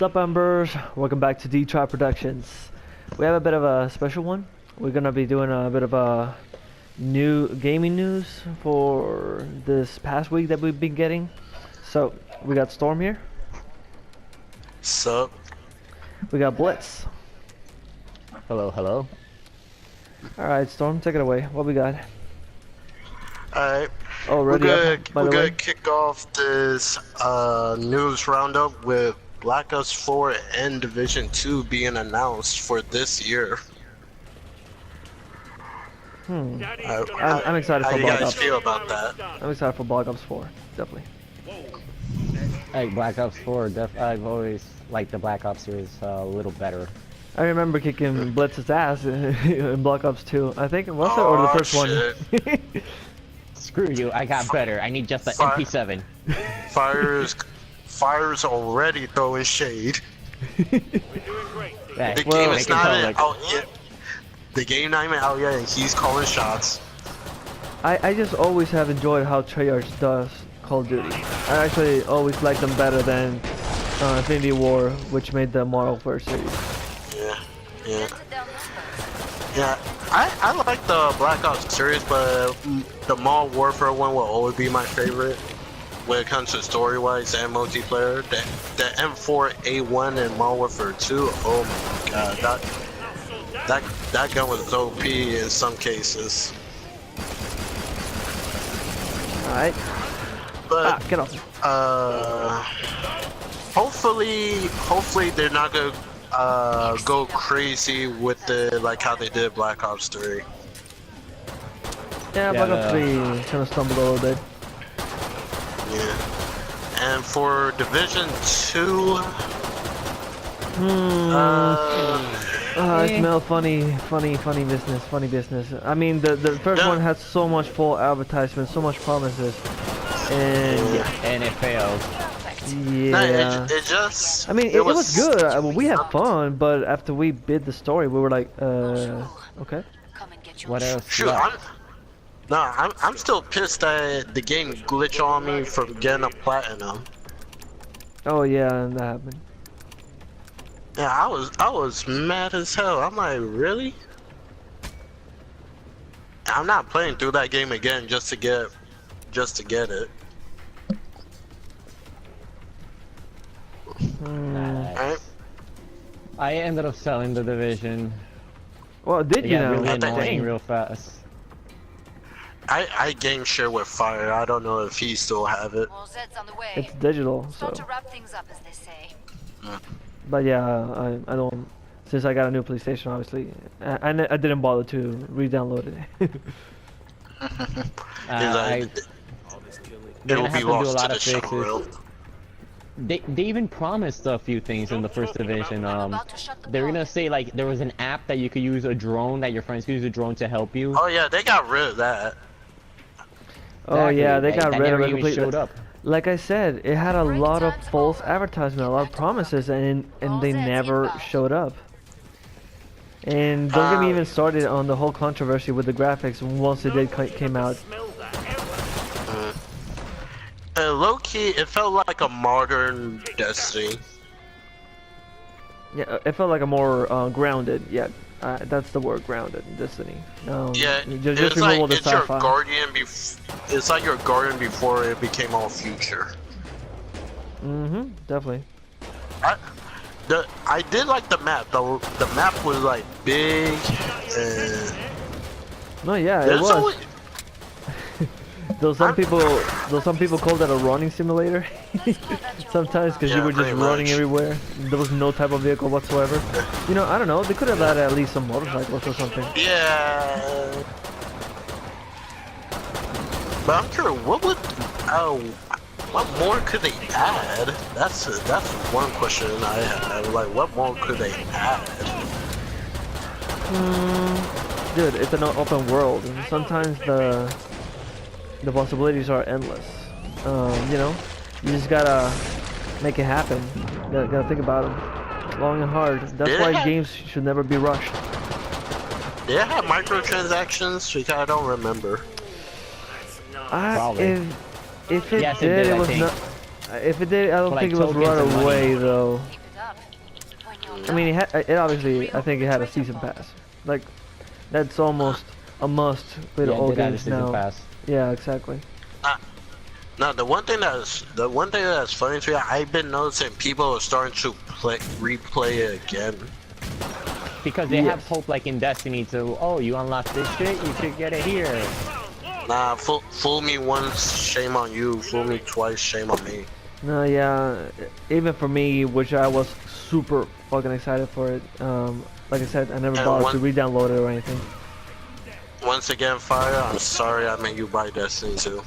Sup Embers, welcome back to DTri Productions. We have a bit of a special one. We're gonna be doing a bit of a new gaming news for this past week that we've been getting. So we got Storm here. Sup? We got Blitz. Hello, hello. Alright, Storm, take it away. What we got? Alright. Oh, ready up, by the way? We're gonna kick off this news roundup with Black Ops 4 and Division 2 being announced for this year. I'm excited for How do you Black guys Ops. feel about that? I'm excited for Black Ops 4, definitely. Hey, Black Ops 4, I've always liked the Black Ops series a little better. I remember kicking Blitz's ass in Black Ops 2. I think it was it, or the first shit. one. Screw you, I got better. I need just the MP7. Fire's already throwing shade. Hey, The Well, game make is it not sound even like- out yet. The game not even out yet, and he's calling shots. I just always have enjoyed how Treyarch does Call of Duty. I actually always liked them better than Infinity War, which made the Modern Warfare series. Yeah, I like the Black Ops series, but the Modern Warfare one will always be my favorite when it comes to story-wise and multiplayer. The M4A1 and Modern Warfare 2, oh my god, that gun was OP in some cases. Alright. But Get off. hopefully they're not gonna go crazy with the how they did Black Ops 3. Yeah, Black Ops 3 kind of stumbled a little bit. Yeah. And for Division 2, I smell funny business. I mean, the first one had so much full advertisement, so much promises, and and it failed. yeah. it just. I mean, it was good. We had fun, but after we bid the story, we were like, okay. What else? Shoot, I'm still pissed that the game glitched on me from getting a platinum. Oh yeah, and that happened. Yeah, I was mad as hell. I'm like, really? I'm not playing through that game again just to get it. Right? I ended up selling the Division. Well, did you Yeah, know? really I think- annoying real fast. I game share with Fire. I don't know if he still have it. All Zed's on the way. It's digital, so. Start to wrap things up, as they say. But yeah, I don't. Since I got a new PlayStation, obviously, I didn't bother to re-download it. They're It will gonna have be to do a lost to lot the of fixes. showreel. They even promised a few things in the first Division. They're gonna say like there was an app that you could use a drone, that your friends could use a drone to help you. Oh yeah, they got rid of that. Oh yeah, they got that rid of never it even completely. showed up. Like I said, it had a lot of false advertisement, a lot of promises, and they never showed up. And don't get me even started on the whole controversy with the graphics once it came out. Low key, it felt like a modern Destiny. Yeah, it felt like a more grounded. Yeah, that's the word, grounded Destiny. Yeah, just it's remove all like the it's your sci-fi. guardian. It's like your guardian before it became all future. Definitely. I did like the map. The map was like big and. No, yeah, it There's was. always- Though some people call that a running simulator. Sometimes, because you Yeah, were just pretty running much. everywhere. There was no type of vehicle whatsoever. You know, I don't know. They could have added at least some motorcycles or something. Yeah. But I'm curious, what more could they add? That's one question I have. Like, what more could they add? Dude, it's an open world, and sometimes the possibilities are endless. You know, you just gotta make it happen. Gotta think about them long and hard. That's why games should never be rushed. Did it have microtransactions? Because I don't remember. Probably. If it Yes, it did, did, it I was think. not. If it did, I don't For, think like, it was tokens right and money. away though. Keep it up. I mean, it obviously, I think it had a season pass. Like, that's almost a must with Yeah, all it did have a games season now. pass. Yeah, exactly. Now the one thing that's funny to me, I've been noticing people are starting to replay it again. Because they have Yes. hope, like in Destiny, to you unlock this shit, you should get it here. Nah, fool me once, shame on you. Fool me twice, shame on me. No, yeah, even for me, which I was super fucking excited for it. Like I said, I never And bothered to re-download it or anything. Once again, Fire, I'm sorry I made you buy Destiny 2.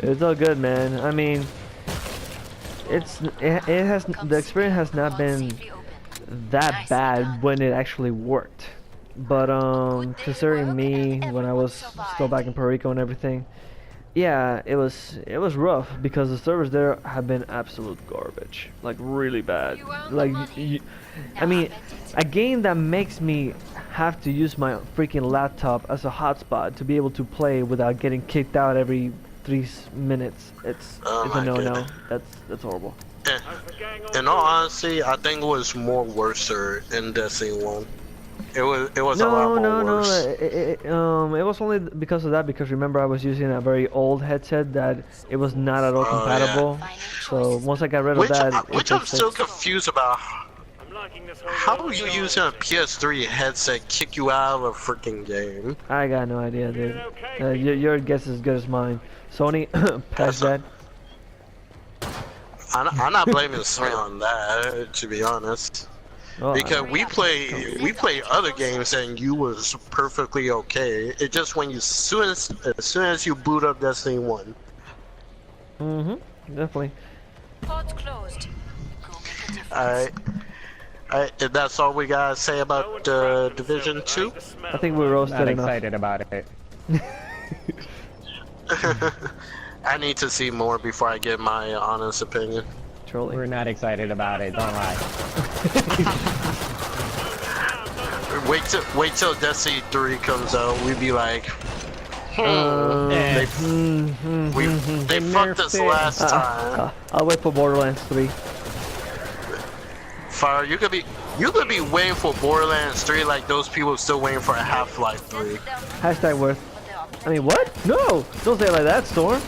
It's all good, man. I mean, it has the experience has not been that bad when it actually worked. But considering me when I was still back in Puerto Rico and everything, yeah, it was rough because the servers there have been absolute garbage, like really bad. Like, I mean, a game that makes me have to use my freaking laptop as a hotspot to be able to play without getting kicked out every 3 minutes. It's a no-no. That's horrible. In all honesty, I think it was more worse in Destiny 1. It was a lot more worse. It was only because of that, because remember I was using a very old headset that it was not at all compatible. Yeah. So once I got rid of that, Which I'm still confused about. How do you using a PS3 headset kick you out of a freaking game? I got no idea, dude. Your guess is as good as mine. Sony, pass that. I'm not blaming Sony on that, to be honest. Oh, Because we play other games and you was perfectly okay. It just when as soon as you boot up Destiny 1. Definitely. Ports closed. Go make a difference. Alright, if that's all we gotta say about Division 2. I think we're roasted Not enough. excited about it. I need to see more before I give my honest opinion. Truly. We're not excited about it, don't lie. Wait till Destiny 3 comes out. We'd be like, they fucked us last time. I'll wait for Borderlands 3. Fire, you could be waiting for Borderlands 3 like those people still waiting for a Half-Life 3. Hashtag worth. I mean, what? No! Don't say it like that, Storm.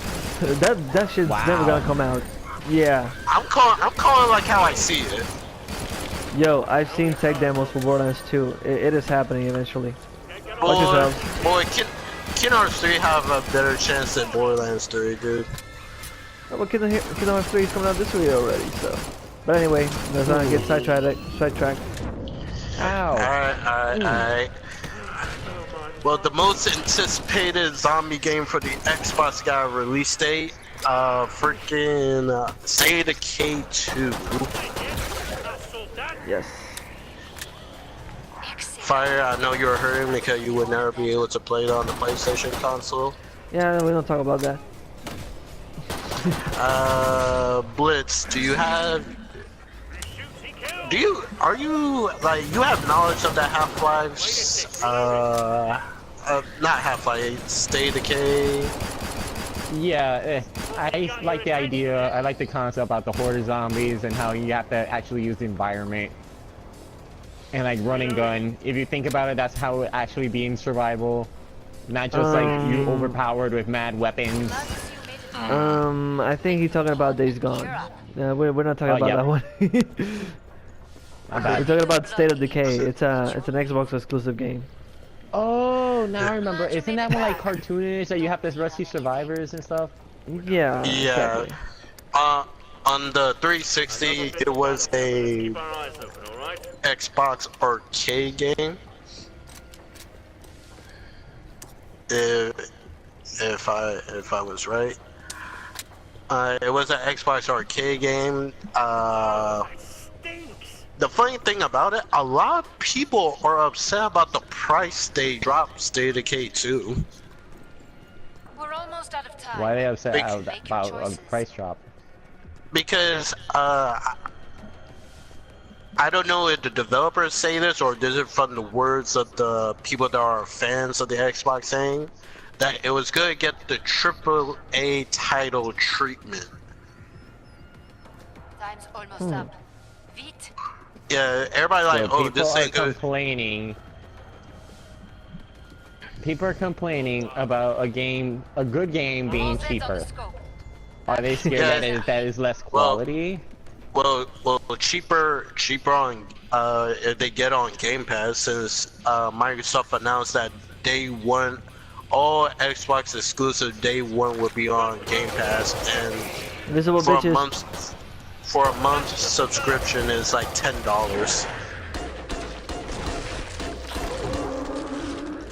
That shit's never gonna come out. Yeah. I'm calling like how I see it. Yo, I've seen tech demos for Borderlands 2. It is happening eventually. Watch yourself. Boy, Kingdom Hearts 3 have a better chance than Borderlands 3, dude. Oh, well, Kingdom Hearts 3 is coming out this week already, so. But anyway, let's not get sidetracked. Ow. Alright. Well, the most anticipated zombie game for the Xbox got a release date. Freaking State of Decay 2. Yes. Fire, I know you were hurting because you would never be able to play it on the PlayStation console. Yeah, we don't talk about that. Blitz, are you have knowledge of the Half-Life, not Half-Life, State of Decay? Yeah, I like the idea, I like the concept about the horde of zombies and how you have to actually use the environment. And like run and gun. If you think about it, that's how it actually be in survival. Not just like you overpowered with mad weapons. I think he's talking about Days Gone. We're not talking about that one. We're talking about State of Decay. It's an Xbox exclusive game. Oh, now I remember. Isn't that one like cartoonish that you have to rescue survivors and stuff? Yeah. Yeah. Exactly. On the 360, it was a Xbox arcade game. If I was right, it was an Xbox arcade game. The funny thing about it, a lot of people are upset about the price they dropped State of Decay 2. We're almost out of time. Why are they upset Make your about a choices. price drop? Because I don't know if the developers say this or is it from the words of the people that are fans of the Xbox saying that it was going to get the AAA title treatment. Time's almost up. Vite. Yeah, everybody like, So oh, people this are ain't good. complaining. People are complaining about a good game being All Zeds on the cheaper. scope. Are they scared Yeah. that is less Well, quality? Well, cheaper on if they get on Game Pass since Microsoft announced that day one, all Xbox exclusive day one will be on Game Pass, and Invisible for bitches. a month subscription is like $10.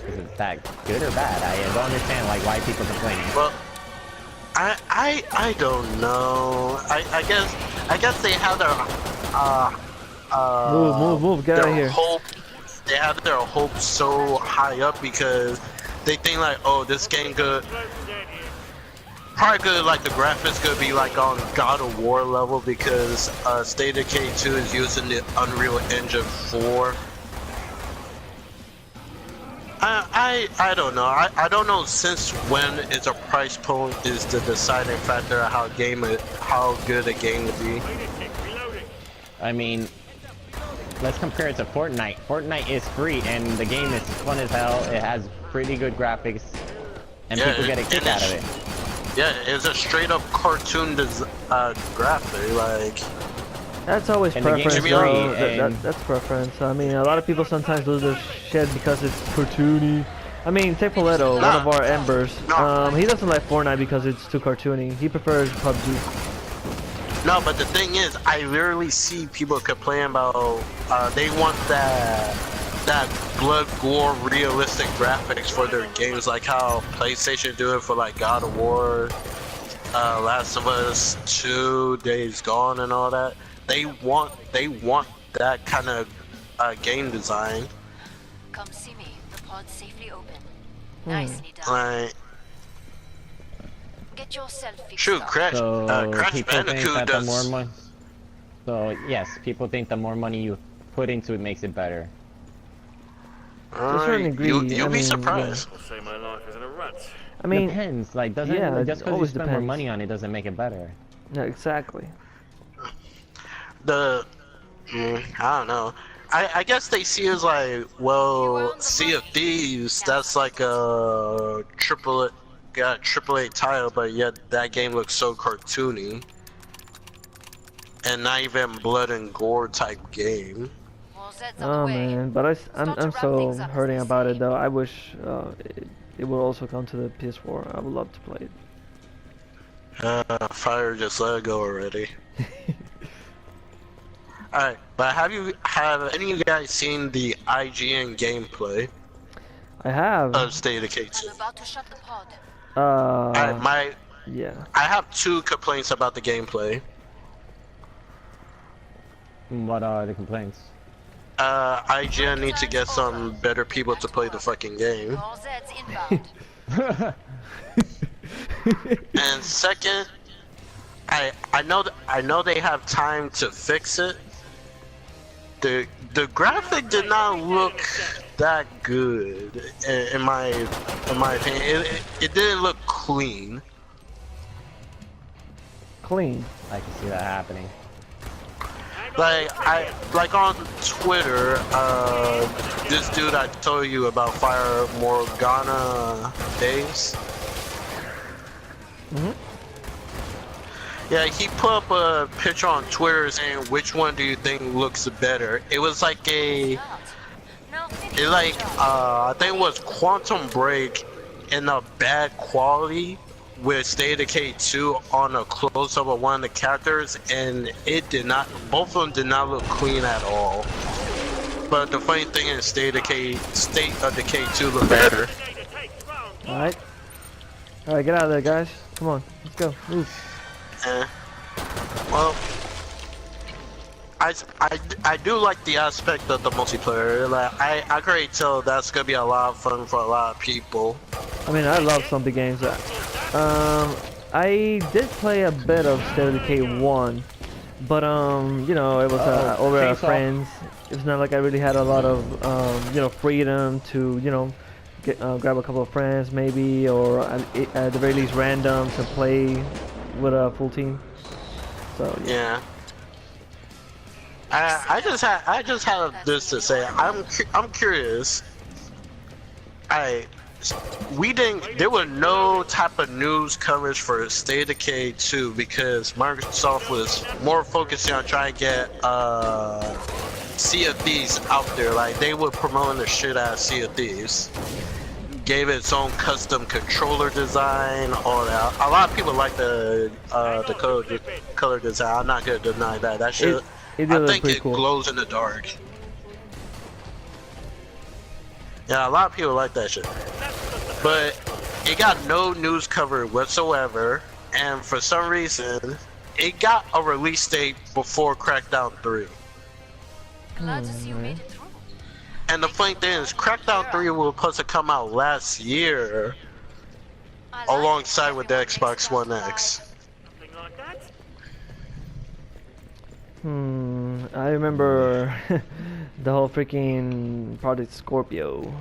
Is it that good or bad? I don't understand like why people complaining. Well, I don't know. I guess they have their Move, get out of their here. hope. They have their hopes so high up because they think like, oh, this game could probably good, like the graphics could be like on God of War level because State of Decay 2 is using the Unreal Engine 4. I don't know. I don't know since when is a price point is the deciding factor of how good a game would be. I mean, let's compare it to Fortnite. Fortnite is free and the game is fun as hell. It has pretty good graphics and Yeah, people get a kick out of it. Yeah, it's a straight up cartoon graphic, like. That's always And the game's preference, free, though. and- That's preference. I mean, a lot of people sometimes lose their shit because it's cartoony. I mean, take Poletto, one of our embers. He doesn't like Fortnite because it's too cartoony. He prefers PUBG. No, but the thing is, I literally see people complain about they want that blood gore realistic graphics for their games, like how PlayStation do it for like God of War, Last of Us 2, Days Gone, and all that. They want that kind of game design. Come see me. The pod's safely open. Nicely done. Like, Get yourself fixed shoot, up. Crash People think Bandicoot that the more does. money. So yes, people think the more money you put into it makes it better. To a certain degree, You'll I be mean, surprised. I'll say my life is in a rut. I mean, Depends. Like doesn't yeah, it just because you always spend more depends. money on it doesn't make it better. yeah, exactly. I don't know. I guess they see it as like, well, Sea of Thieves, that's like a AAA title, but yet that game looks so cartoony. And not even blood and gore type game. More Zeds on Oh the way. man, but I'm Start to wrap so things up as hurting they about say. it though. I wish it will also come to the PS4. I would love to play it. Fire just let it go already. Alright, but have any of you guys seen the IGN gameplay I have. of State of Decay 2? I'm about to shut the pod. Alright, Yeah. I have two complaints about the gameplay. What are the complaints? IGN needs to get some better people to play the fucking game. More Zeds inbound. And second, I know they have time to fix it. The graphic did not look that good in my opinion. It didn't look clean. Clean. I can see that happening. Like on Twitter, this dude I told you about, Fire Morgana Days. Yeah, he put up a picture on Twitter saying, which one do you think looks better? It was like I think it was Quantum Break in a bad quality with State of Decay 2 on a close-up of one of the characters, and both of them did not look clean at all. But the funny thing is, State of Decay 2 looked better. Alright. Alright, get out of there, guys. Come on, let's go. Move. Well, I do like the aspect of the multiplayer. Like I can already tell that's gonna be a lot of fun for a lot of people. I mean, I love zombie games. I did play a bit of State of Decay 1, but you know, it was over at chainsaw. friends. It's not like I really had a lot of you know, freedom to, you know, grab a couple of friends maybe, or at the very least random to play with a full team. So Yeah. I just had this to say. I'm curious. There were no type of news coverage for State of Decay 2 because Microsoft was more focusing on trying to get Sea of Thieves out there. Like they were promoting the shit out of Sea of Thieves. Gave it its own custom controller design, all that. A lot of people like the color design. I'm not gonna deny that. That shit, I think it cool. glows in the dark. Yeah, a lot of people like that shit. But it got no news coverage whatsoever, and for some reason, it got a release date before Crackdown 3. Glad to see you made it through. And the funny thing is, Crackdown 3 was supposed to come out last year, alongside with the Xbox One X. I remember the whole freaking Project Scorpio.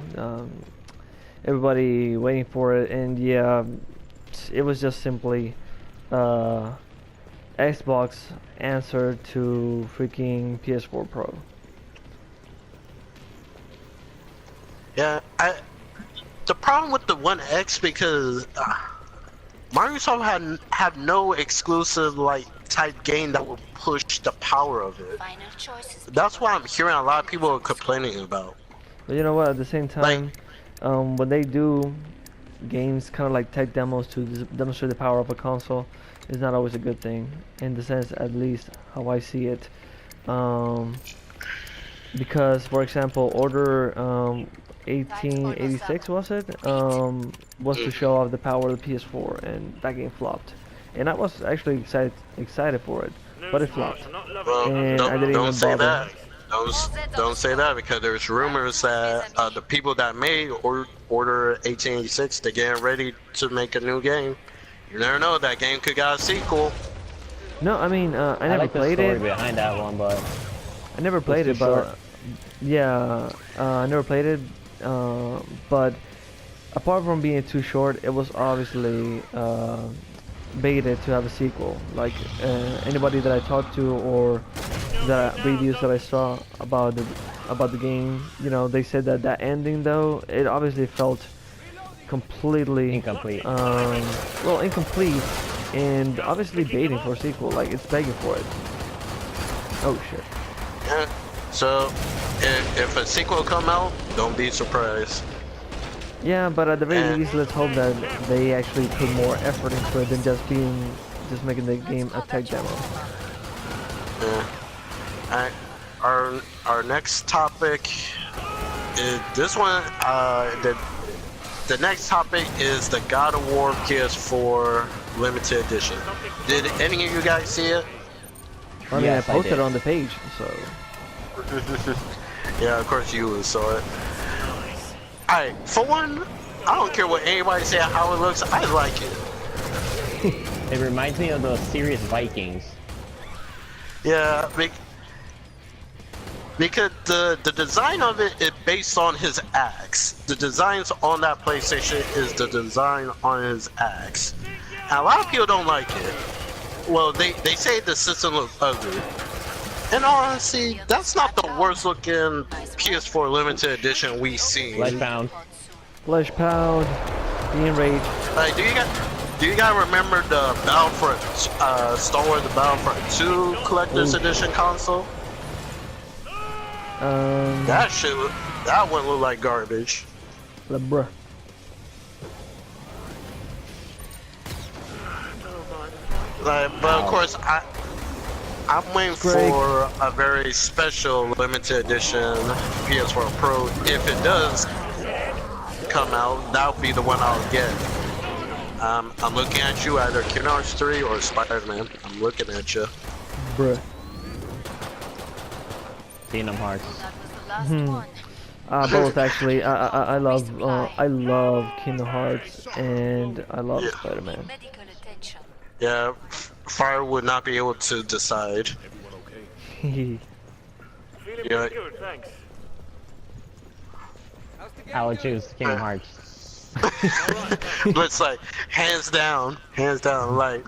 Everybody waiting for it, and yeah, it was just simply Xbox answer to freaking PS4 Pro. Yeah, the problem with the One X because Microsoft had no exclusive like type game that would push the power of it. Final choices. That's why I'm hearing a lot of people are complaining about. But you know what? At the same time, when they do games, kind of like tech demos to demonstrate the power of a console, is not always a good thing. In the sense, at least how I see it, because for example, Order 1886 was it? Was to show off the power of the PS4, and that game flopped. And I was actually excited for it, but it flopped. Well, And I didn't don't even say bother. that. Don't say that because there's rumors that the people that made Order 1886 they're getting ready to make a new game. You never know, that game could got a sequel. No, I mean, I never like the played story it. behind that one, but I never played it, too short. but yeah, I never played it. But apart from being too short, it was obviously baited to have a sequel. Like anybody that I talked to or reviews that I saw about the game, you know, they said that ending though, it obviously felt completely incomplete. Well, incomplete, and obviously baiting for a sequel. Like it's begging for it. Oh shit. Yeah. So if a sequel come out, don't be surprised. Yeah, but at the very least, let's hope that they actually put more effort into it than just making the game a tech demo. Yeah. Our next topic is this one. The next topic is the God of War PS4 limited edition. Did any of you guys see it? I mean, Yes, I I posted did. on the page, so. Yeah, of course you saw it. Alright, for one, I don't care what anybody say how it looks, I like it. It reminds me of those serious Vikings. Yeah, because the design of it is based on his axe. The designs on that PlayStation is the design on his axe. And a lot of people don't like it. Well, they say the system looks ugly. And honestly, that's not the worst looking PS4 limited edition we've seen. Light found. Flesh Pound, the Enrage. Like, do you guys remember the Battlefront, Star Wars: The Battlefront 2 Collector's Edition console? That one looked like garbage. Bruh. Like, but of course, I'm waiting for a very special limited edition PS4 Pro. If it does come out, that'll be the one I'll get. I'm looking at you, either Kingdom Hearts 3 or Spider-Man. I'm looking at you. Bruh. Kingdom Hearts. That was the last one. Both actually. I love Kingdom Hearts and I love Spider-Man. Medical attention. Yeah, Fire would not be able to decide. Hehe. Yeah, I would choose Kingdom Hearts. but it's like hands down, like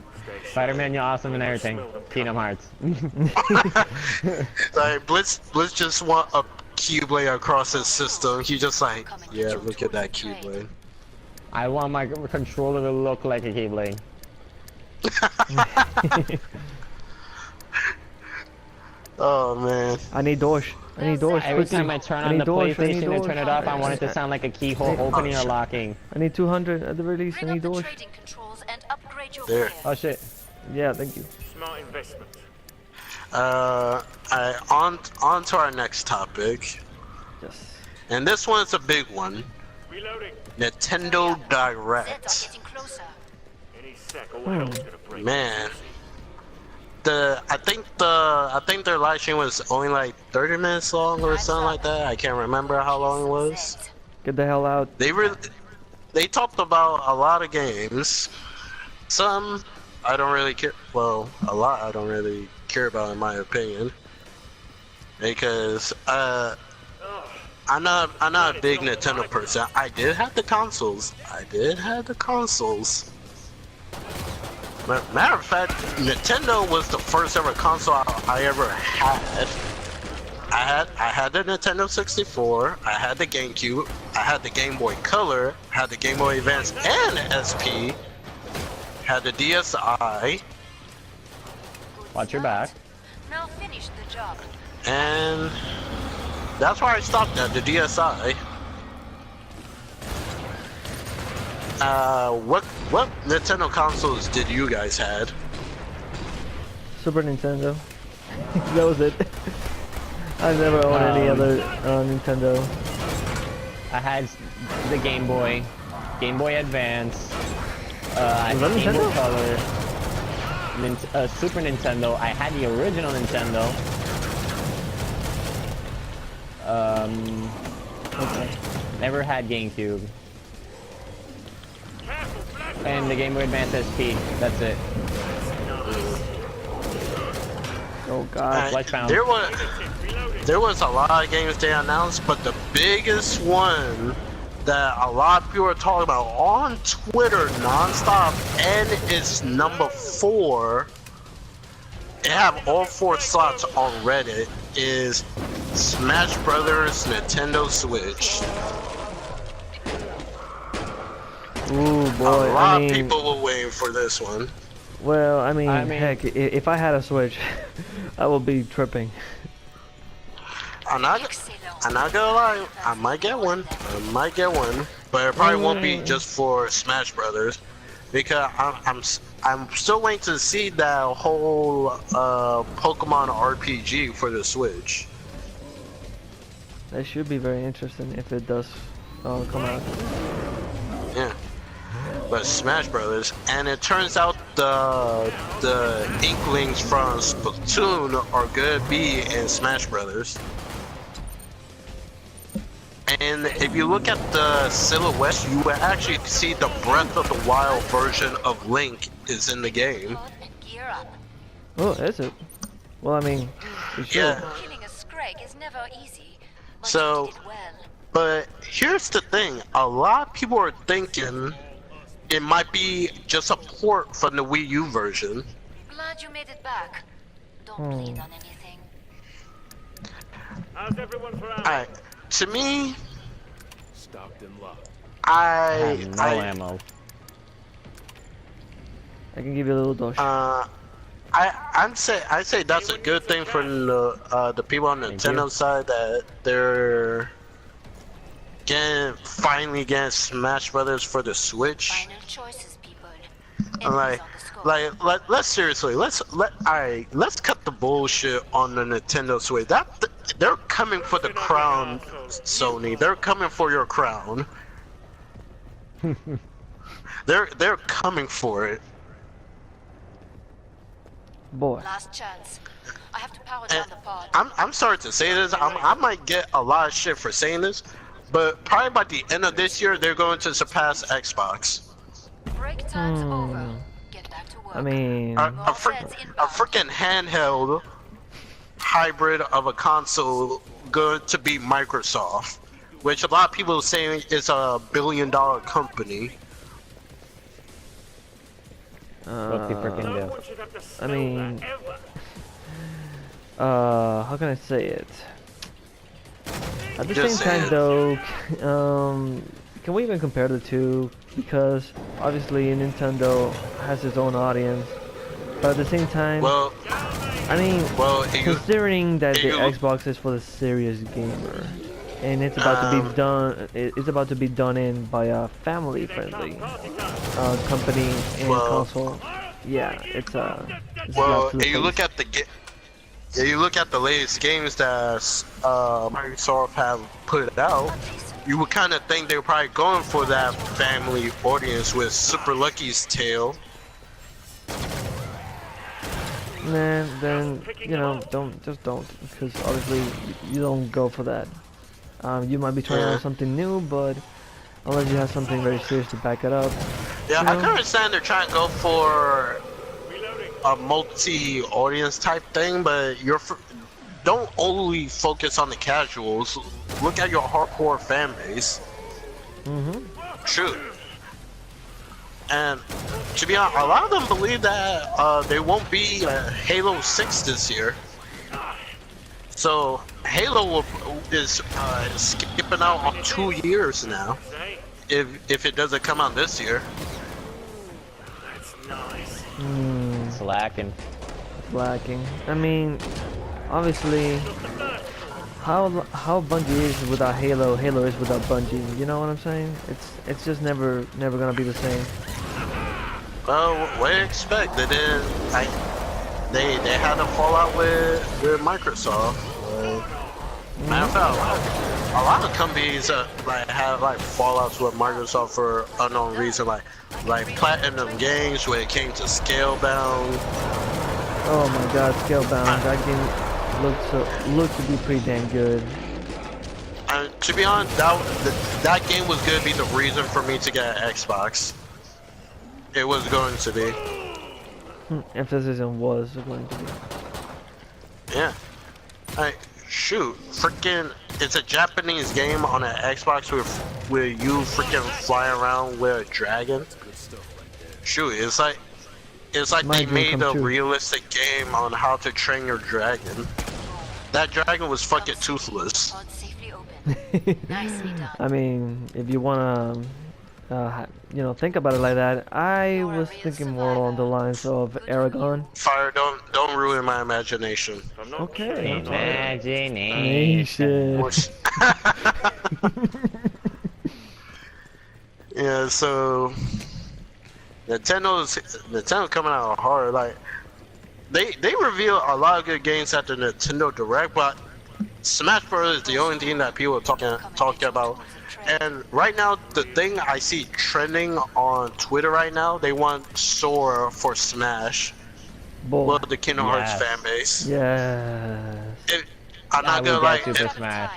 Spider-Man, you're awesome and everything. Kingdom Hearts. Like Blitz just want a Keyblade across his system. He just like, yeah, look at that Keyblade. I want my controller to look like a Keyblade. Oh man. I need doors. I need doors. Every quickly. time I turn I on need the doors, I need PlayStation and doors. turn it up, I want it to sound like a keyhole opening or locking. I need 200 at the release. I Bring need up the doors. trading controls and upgrade your There. gear. Oh shit. Yeah, thank you. Smart investment. On to our next topic, Yes. and this one's a big one. Reloading. Nintendo Zeds are Direct. getting closer. Any sec, all hell's gonna break. Man, I think their live stream was only like 30 minutes long or something like that. I can't remember how long it was. Zeds. Get the hell out. They talked about a lot of games. Some I don't really care. Well, a lot I don't really care about, in my opinion, because I'm not a big Nintendo person. I did have the consoles. Matter of fact, Nintendo was the first ever console I ever had. I had the Nintendo 64, I had the GameCube, I had the Game Boy Color, I had the Game Boy Advance and SP, had the DSi, Watch your back. Now finish the job. and that's where I stopped at, the DSi. What Nintendo consoles did you guys had? Super Nintendo. That was it. I never owned any other Nintendo. I had the Game Boy Advance, I Was had that Game Boy Nintendo? Color, Super Nintendo. I had the original Nintendo. Okay. Never had GameCube. And the Game Boy Advance SP. That's it. Oh god. Fleshbound. There was a lot of games they announced, but the biggest one that a lot of people are talking about on Twitter nonstop, and it's number 4. They have all 4 slots on Reddit. Is Smash Brothers Nintendo Switch. Ooh boy. A lot I mean, of people were waiting for this one. well, I mean, I mean- heck, if I had a Switch, I would be tripping. I'm not gonna lie, I might get one, but it probably won't be just for Smash Brothers, because I'm still waiting to see that whole Pokemon RPG for the Switch. That should be very interesting if it does come out. Yeah, but Smash Brothers, and it turns out the Inklings from Splatoon are gonna be in Smash Brothers. And if you look at the silhouette, you will actually see the Breath of the Wild version of Link is in the game. Pod and gear up. Oh, is it? Well, I mean, it should. Yeah. Killing a Scrag is never easy, but So- you did it well. But here's the thing, a lot of people are thinking it might be just a port from the Wii U version. Glad you made it back. Don't bleed on anything. How's everyone for ammo? Alright, to me, Stocked and locked. I have no ammo. I can give you a little dose. I say that's a good thing for the people on the Nintendo side, that they're finally getting Smash Brothers for the Switch. Final choices, people. And Enemies on the scope. let's seriously, let's cut the bullshit on the Nintendo Switch. They're coming for the crown, Sony. They're coming for your crown. They're coming for it. Boy. Last chance. I have to power down And the pod. I'm sorry to say this. I might get a lot of shit for saying this, but probably by the end of this year, they're going to surpass Xbox. Break time's over. Get back to work. I mean, A freaking handheld hybrid of a console going to be Microsoft, which a lot of people are saying is a $1 billion company. What they freaking No do? one should have to I smell mean, that ever. how can I say it? At the Just same time, say it. though, can we even compare the two? Because obviously Nintendo has its own audience, but at the same time, Well, I mean, you, considering that the you- Xbox is for the serious gamer, and it's about to be done, it's about to be done in by a family-friendly company and Well- console. Yeah, it's well, not to the if you look face. at you look at the latest games that Microsoft have put out, you would kind of think they were probably going for that family audience with Super Lucky's Tale. Nah, then you know, don't, because obviously you don't go for that. You might be trying Yeah. out something new, but unless you have something very serious to back it up. Yeah, You I know? can understand they're trying to go for Reloading. a multi-audience type thing, but don't only focus on the casuals. Look at your hardcore fan base. Shoot. And to be honest, a lot of them believe that there won't be Halo 6 this year. So Halo is skipping out on 2 years now. Say, If it doesn't come out this year. that's nice. Slacking. Lacking. I mean, obviously, how Bungie is without Halo, Halo is without Bungie. You know what I'm saying? It's just never gonna be the same. Well, what do you expect? They did. They had a fallout with Microsoft. Matter of fact, a lot of companies like have like fallouts with Microsoft for unknown reason, like Platinum Games when it came to Scalebound. Oh my God, Scalebound. That game looked to be pretty damn good. And to be honest, that game was gonna be the reason for me to get an Xbox. It was going to be. Emphasis on was going to be. Yeah. Like, shoot, freaking, it's a Japanese game on an Xbox with you freaking flying around with a dragon. Shoot, it's like My they dream made come a true. realistic game on how to train your dragon. That dragon was fucking toothless. Pod safely open. Nicely done. I mean, if you wanna, you know, think about it like that, I was thinking more along the lines of Aragon. Fire, don't ruin my imagination. I'm not Okay. kidding. Imagination. Nation. Yeah, so Nintendo's coming out hard. Like they reveal a lot of good games at the Nintendo Direct, but Smash Bros is the only thing that people are talking about. And right now, the thing I see trending on Twitter right now, they want Sora for Smash. Boy. Well, the Kingdom Hearts Yes. fan base. Yes. I'm not I gonna will lie. get Super Smash.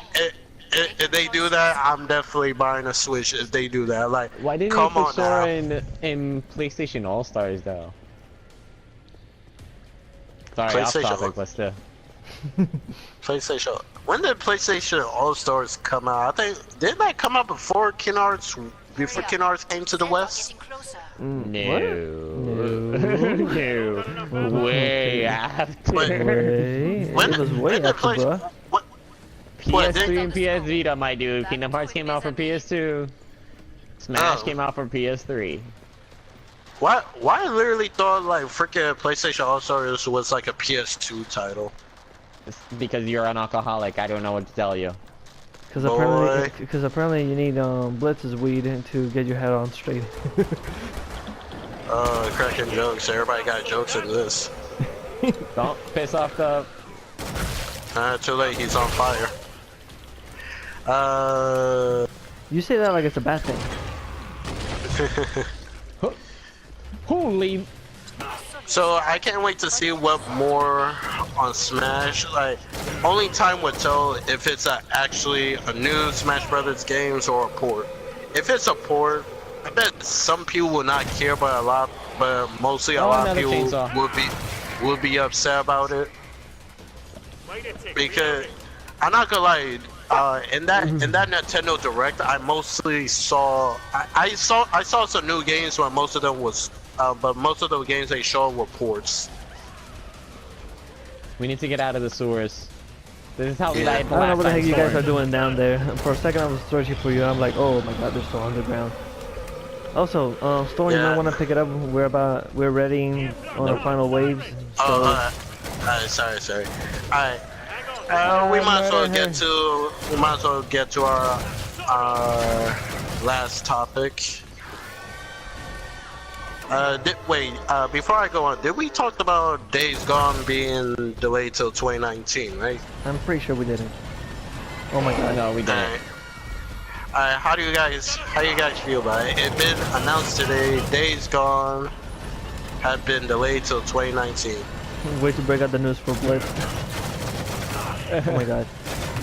If they do that, I'm definitely buying a Switch. If they do that, like, Why didn't come you on put Sora now. in PlayStation All Stars though? Sorry, off PlayStation topic, but still. PlayStation. When did PlayStation All Stars come out? I think didn't that come out before Kingdom Hearts? Before Kingdom Hearts came to the West? Getting closer. No. No. Way after. Way. When- It was way when did after, bruh. What? What, PS3 and PS Vita, my dude. Kingdom Hearts came out for PS2. Smash Oh. came out for PS3. Why I literally thought like freaking PlayStation All Stars was like a PS2 title. It's because you're an alcoholic. I don't know what to tell you. Because apparently you need Blitz's weed to get your head on straight. Cracking jokes. Everybody got jokes in this. Don't piss off the. Too late. He's on fire. You say that like it's a bad thing. Holy. So I can't wait to see what more on Smash. Like, only time would tell if it's actually a new Smash Brothers games or a port. If it's a port, I bet some people will not care, but mostly a Oh, lot of another people chainsaw. would be upset about it. Wait a tick. Because I'm not gonna lie, in that Nintendo Direct, I mostly saw I saw some new games, but most of them was but most of the games they show were ports. We need to get out of the sewers. This is how we Yeah. died I the don't know last what the heck time you guys storm. are doing down there. For a second I was searching for you. I'm like, oh my god, they're still underground. Also, Storm, you might Yeah. want to pick it up. We're ready on our final waves. So Oh, sorry. Alright. We might as well get to our last topic. Before I go on, did we talk about Days Gone being delayed till 2019, right? I'm pretty sure we didn't. Oh my god. No, we didn't. How do you guys feel about it? It been announced today, Days Gone had been delayed till 2019. Wait to break out the news for Blitz. Oh my god.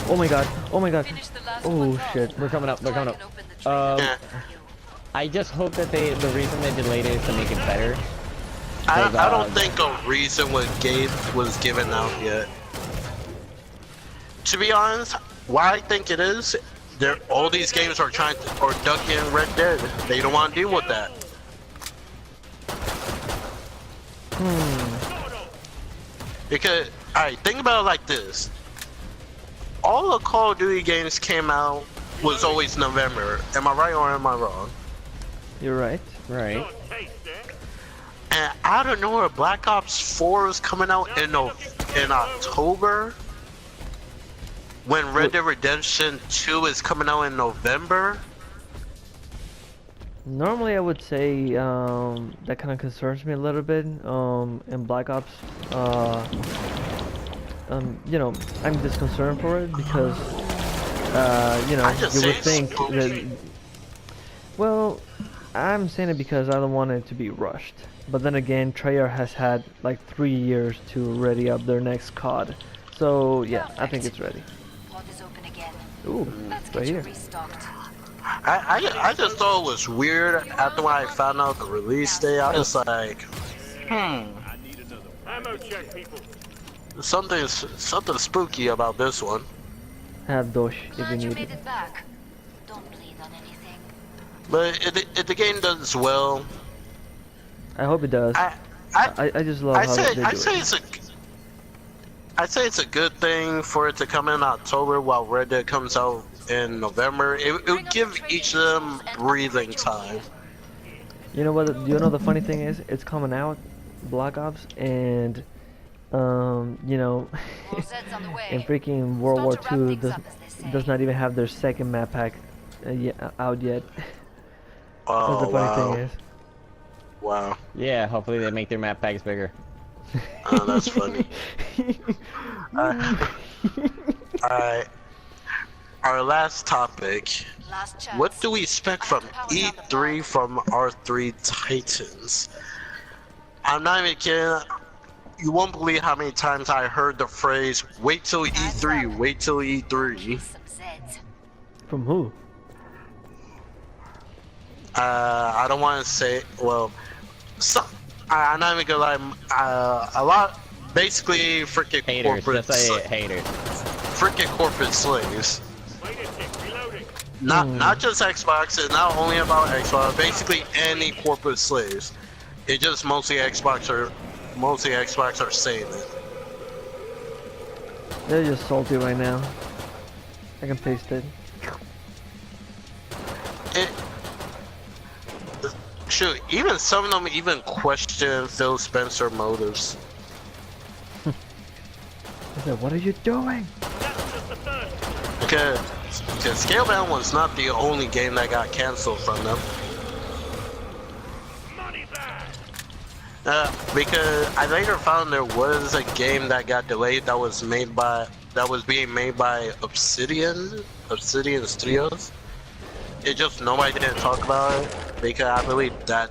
Oh my god. Oh my god. Finish the last Oh ones off. shit. We're coming up. We're So I coming can up. open the train Yeah. for you. I just hope that the reason they delayed it is to make it better. I Because, don't think a reason was given out yet. To be honest, why I think it is, all these games are ducking Red Dead. They don't want to deal with that. Because, alright, think about it like this. All the Call of Duty games came out was always November. Am I right or am I wrong? You're right. Right. Don't taste it. And out of nowhere, Black Ops 4 is coming out in October. When Red Dead Redemption 2 is coming out in November. Normally I would say that kind of concerns me a little bit. In Black Ops, you know, I'm just concerned for it because you know, I just you say would it's think spooky. that. Well, I'm saying it because I don't want it to be rushed. But then again, Treyarch has had like 3 years to ready up their next COD. So yeah, I think it's ready. Pod is open again. Ooh, Let's right get you here. restocked. I just thought it was weird after when I found out the release date. I was like, Ammo check, people. something spooky about this one. Have Dosh if you Glad you need made it. it back. Don't bleed on anything. But if the game does well, I hope it does. I just love how they do it. I'd say it's a good thing for it to come in October while Red Dead comes out in November. It would give each of them breathing time. You know what? You know the funny thing is, it's coming out, Black Ops, and you know, All Zed's on the way. in freaking World War Start to wrap II things up, as they say. does not even have their second map pack out yet. That's Oh the funny wow! thing is. Wow, Yeah, hopefully they make their map packs bigger. oh, that's funny. Alright, our last topic. Last chance. What do we expect from E3 from our three titans? I'm not even kidding. You won't believe how many times I heard the phrase, wait till E3, wait till E3. Some Zeds. From who? I don't want to say, well, I'm not even gonna lie, a lot, basically freaking Haters, corporate, just say it, haters. freaking corporate slaves. Wait a tick. Reloading. Not just Xbox, it's not only about Xbox, basically any corporate slaves. It just mostly Xbox are saying it. They're just salty right now. I can taste it. Shoot, even some of them even question Phil Spencer motives. I said, what are you doing? That's just the first. Because Scalebound was not the only game that got canceled from them. Money back. Because I later found there was a game that got delayed that was being made by Obsidian Studios. It just nobody didn't talk about it because I believe that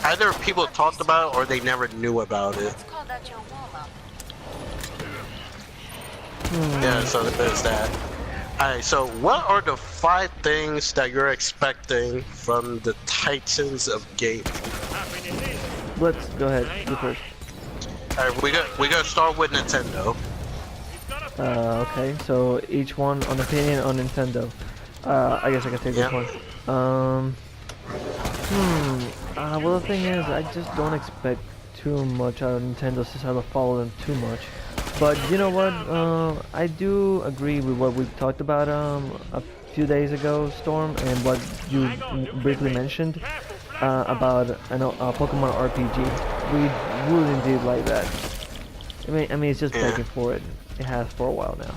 either people talked about it or they never knew about it. Let's call that your warm-up. Yeah, so there's that. Alright, so what are the 5 things that you're expecting from the Titans of Gaming? Happiness is. Let's go ahead. You first. Alright, we gotta start with Nintendo. He's got a Okay, so each one an opinion on Nintendo. I guess I can take this Yeah. one. Well, the thing is, I just don't expect too much out of Nintendo since I don't follow them too much. But you know what? I do agree with what we talked about a few days ago, Storm, and what you briefly mentioned about Pokemon RPG. We really did like that. I mean, it's just begging for it. It has for a while now.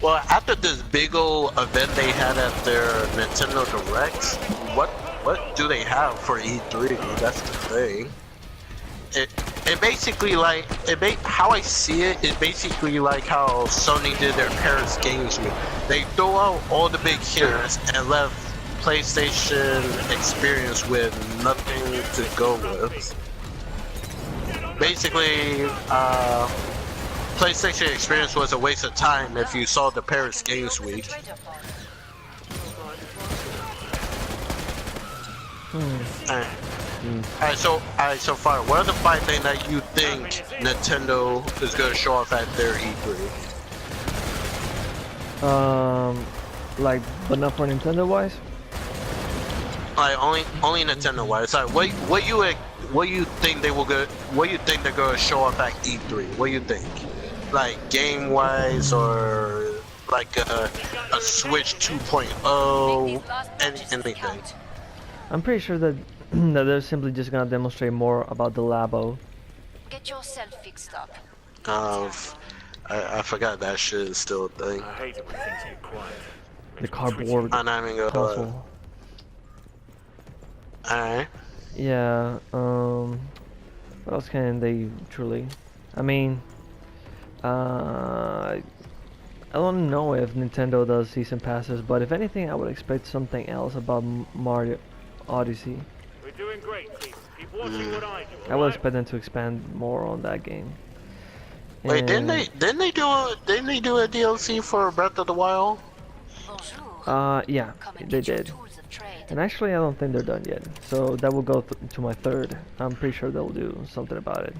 Well, after this big old event they had at their Nintendo Direct, what do they have for E3? That's the thing. It basically like how I see it is basically like how Sony did their Paris Games Week. They throw out all the big hitters and left PlayStation experience with nothing to go with. Basically, PlayStation experience was a waste of time if you saw the Paris Games Week. Alright, so far, what are the 5 things that you think Nintendo is going to show off at their E3? But not for Nintendo wise. Like only Nintendo wise. Like what you think they will go? What you think they're going to show off at E3? What do you think? Like game wise or like a Switch 2.0, anything? I'm pretty sure that that they're simply just gonna demonstrate more about the Labo. Get yourself fixed up. I forgot that shit is still a thing. I hate it when things get quiet. The cardboard I'm not even gonna console. Alright. Yeah. What else can they truly? I mean, I don't know if Nintendo does season passes, but if anything, I would expect something else about Mario Odyssey. We're doing great, team. Keep watching what I do. I would expect them to expand more on that game. Wait, And, didn't they do a DLC for Breath of the Wild? Bonjour. yeah, Come and they get your did. tools of trade. And actually, I don't think they're done yet. So that will go to my 3rd. I'm pretty sure they'll do something about it.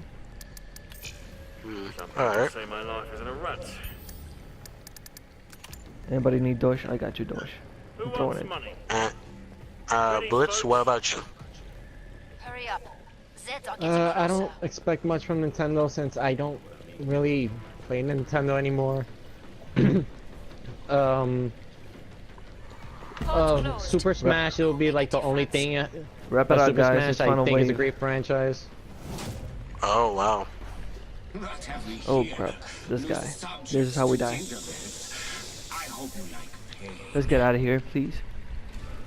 Some people Alright. say my life is in a rut. Anybody need Dosh? I got you, Dosh. Who I'm throwing wants it. money? Blitz, what about you? Hurry up. Zeds are getting I don't closer. expect much from Nintendo since I don't really play Nintendo anymore. Port's closed. Super Smash, it'll be like the only thing. Wrap it up, Super guys. It's Smash, I final think, is a wave. great franchise. Oh wow. Oh crap! This guy. This is how we die. Let's get out of here, please.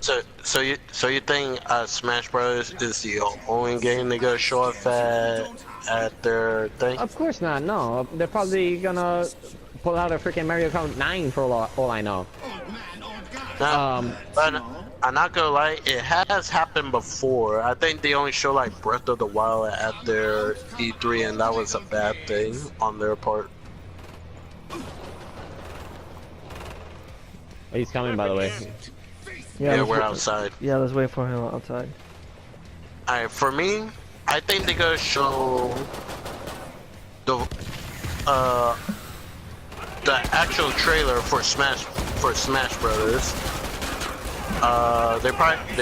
So you think Smash Bros is the only game they gonna show off at their thing? Of course not. No, they're probably gonna pull out a freaking Mario Kart 9 for all I know. But I'm not gonna lie, it has happened before. I think they only show like Breath of the Wild at their E3, and that was a bad thing on their part. Oh, he's coming, by the way. Yeah, let's we're wait- outside. Yeah, let's wait for him outside. Alright, for me, I think they're gonna show the actual trailer for Smash Brothers. They're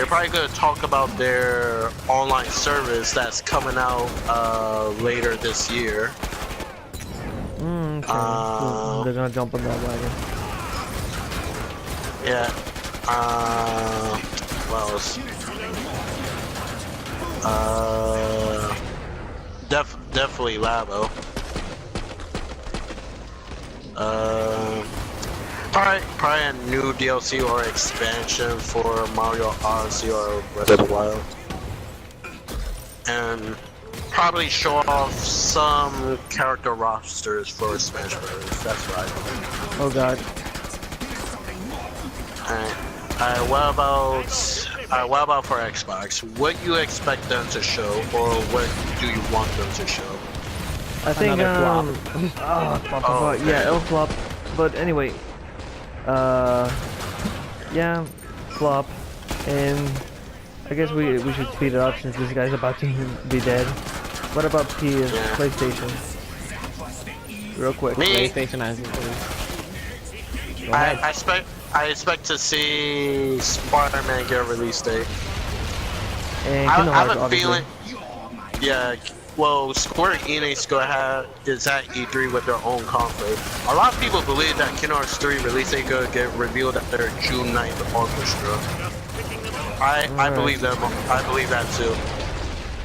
probably gonna talk about their online service that's coming out later this year. Okay. So they're gonna jump on that wagon. Yeah. What else? Definitely Labo. Probably a new DLC or expansion for Mario Odyssey or Breath of the Wild. And probably show off some character rosters for Smash Bros. That's what I think. Oh god. Alright, what about for Xbox? What you expect them to show, or what do you want them to show? I think Another flop. Yeah, it'll flop. But anyway, yeah, flop. And I guess we should speed it up since this guy's about to be dead. What about PlayStation? Real quick. Me, PlayStation has. Go ahead. I expect to see Spider-Man get a release date. and I Kingdom have Hearts, a obviously. feeling. Yeah, well, Square Enix is at E3 with their own conference. A lot of people believe that Kingdom Hearts 3 release date could get revealed at their June 9th orchestra. I believe them. I believe that too.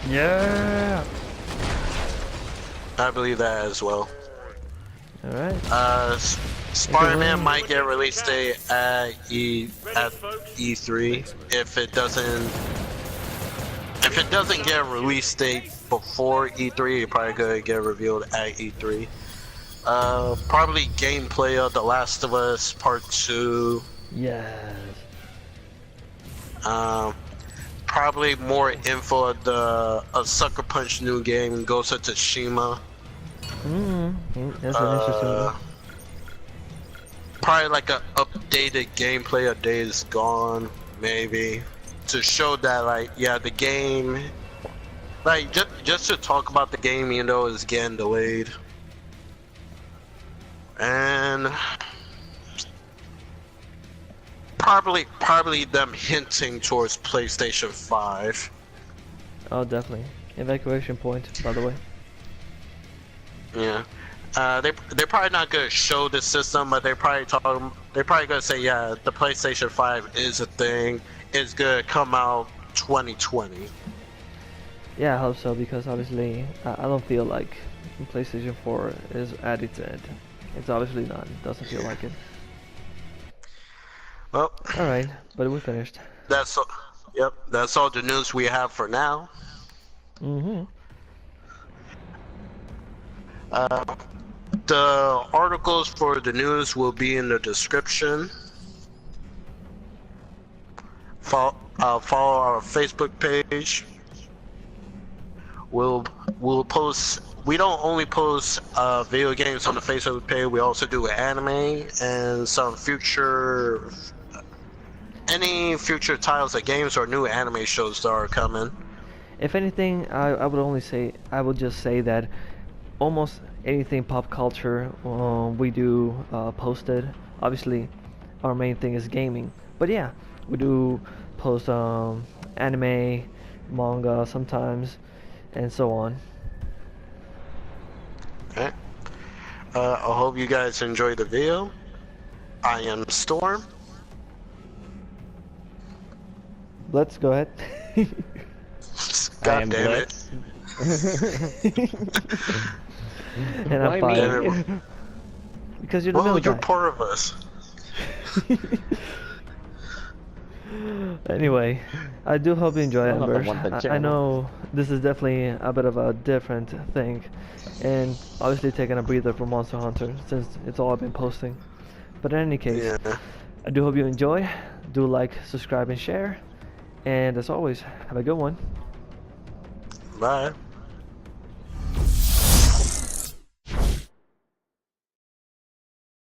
Yeah. I believe that as well. All right. Spider-Man might get release date at E3 if it doesn't get a release date before E3, it probably could get revealed at E3. Probably gameplay of The Last of Us Part 2. Yes. Probably more info of a Sucker Punch new game, Ghost of Tsushima. That's an interesting one. Probably like a updated gameplay of Days Gone, maybe, to show that like the game, like just to talk about the game, you know, is getting delayed. And probably them hinting towards PlayStation 5. Oh, definitely. Evacuation point, by the way. Yeah. They're probably not gonna show the system, but they're probably gonna say, yeah, the PlayStation 5 is a thing. It's gonna come out 2020. Yeah, I hope so, because obviously I don't feel like PlayStation 4 is at its end. It's obviously not. It doesn't feel like it. Well, all right, but we're finished. That's all. Yep, that's all the news we have for now. The articles for the news will be in the description. Follow our Facebook page. We'll post. We don't only post video games on the Facebook page. We also do anime and some any future titles of games or new anime shows that are coming. If anything, I would just say that almost anything pop culture we do posted. Obviously, our main thing is gaming, but yeah, we do post anime, manga sometimes, and so on. Okay. I hope you guys enjoyed the video. I am Storm. Let's go ahead. God damn it. And I'm fine. Because you're the middle guy. You're part of us. Anyway, I do hope you enjoy it, Amber. I know this is definitely a bit of a different thing, and obviously taking a breather from Monster Hunter since it's all I've been posting. But in any case, I do hope you enjoy. Do like, subscribe, and share. And as always, have a good one. Bye.